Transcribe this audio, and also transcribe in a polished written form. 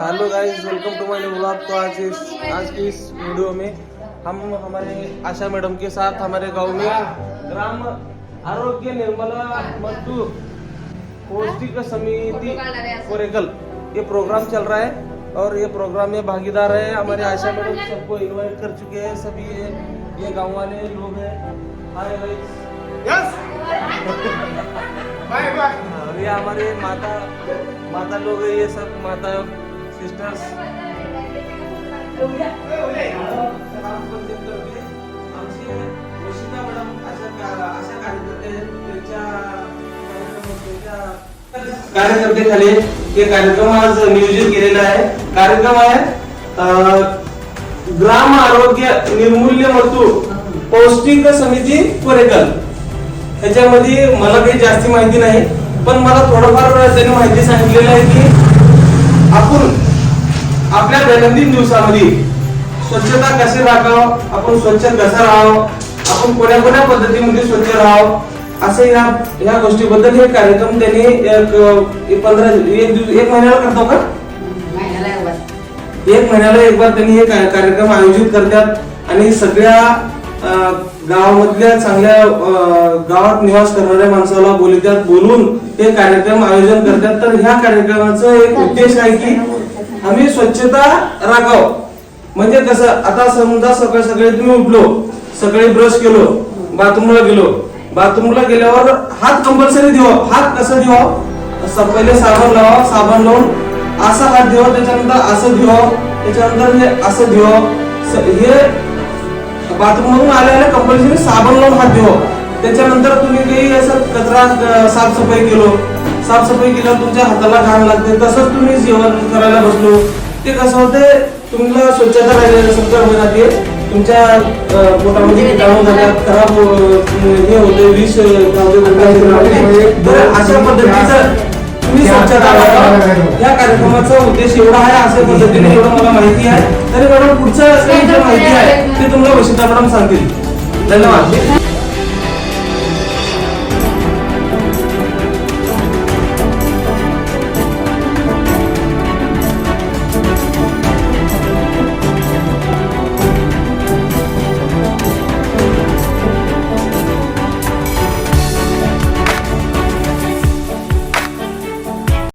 Hello guys, welcome to my vlog. तो आज की इस वीडियो में हम हमारे आशा मैडम के साथ हमारे गांव में ग्राम आरोग्य निर्मला मजदूर पौष्टिक समिति कोरेकल ये प्रोग्राम चल रहा है और ये प्रोग्राम में भागीदार है हमारे आशा मैडम। सबको इनवाइट कर चुके हैं, सभी ये गाँव वाले लोग हैं। Hi guys, yes bye bye. और ये हमारे माता लोग है, ये सब माता सिस्टर्स कार्यकर्ते खाली हे कार्यक्रम आज नियोजित केलेला आहे। कार्यक्रम आहे ग्राम आरोग्य निर्मूल्य मजदूर पौष्टिक समिती कोरेकल। त्याच्यामध्ये मला काही जास्ती माहिती नाही, पण मला थोडंफार त्यांनी माहिती सांगितलेलं आहे की आपण आपल्या दैनंदिन दिवसामध्ये स्वच्छता कशी राखावं, आपण स्वच्छ कसं राहावं, आपण कोण्या पद्धतीमध्ये स्वच्छ राहावं, असे ह्या गोष्टीबद्दल हे कार्यक्रम त्यांनी एक महिन्याला करतो का? एक महिन्याला एक बार त्यांनी हे कार्यक्रम आयोजित करतात आणि सगळ्या गावामधल्या चांगल्या गावात निवास करणाऱ्या माणसाला बोलून हे कार्यक्रम आयोजन करतात। तर ह्या कार्यक्रमाचा एक उद्देश आहे की आम्ही स्वच्छता राखाव। म्हणजे कसं, आता समजा सकाळी तुम्ही उठलो, सकाळी ब्रश केलो, बाथरूमला गेल्यावर हात कंपल्सरी धुवा। हात कसं धुवा? पहिले साबण लावा, साबण लावून असा हात धुवा, त्याच्यानंतर असं धुवा, त्याच्यानंतर हे असं धुवा। हे बाथरूम मधून आल्याने कंपल्सरी साबण लावून हात धुवा। त्याच्यानंतर तुम्ही काही असं कचरा साफसफाई केल्यावर तुमच्या हाताला घाण लागते, तसंच तुम्ही जेवण करायला बसलो ते कसं होते, तुम्हाला स्वच्छता राहिलेलं समजा होणार ते तुमच्या पोटामध्ये किटाणू झाल्या, खराब हे होते, विष अशा पद्धतीचं तुम्ही स्वच्छता राखा। या कार्यक्रमाचा उद्देश एवढा आहे, अशा पद्धतीने एवढं मला माहिती आहे। तरी मॅडम पुढचं असं माहिती आहे ते तुम्हाला वशिता मॅडम सांगतील। धन्यवाद।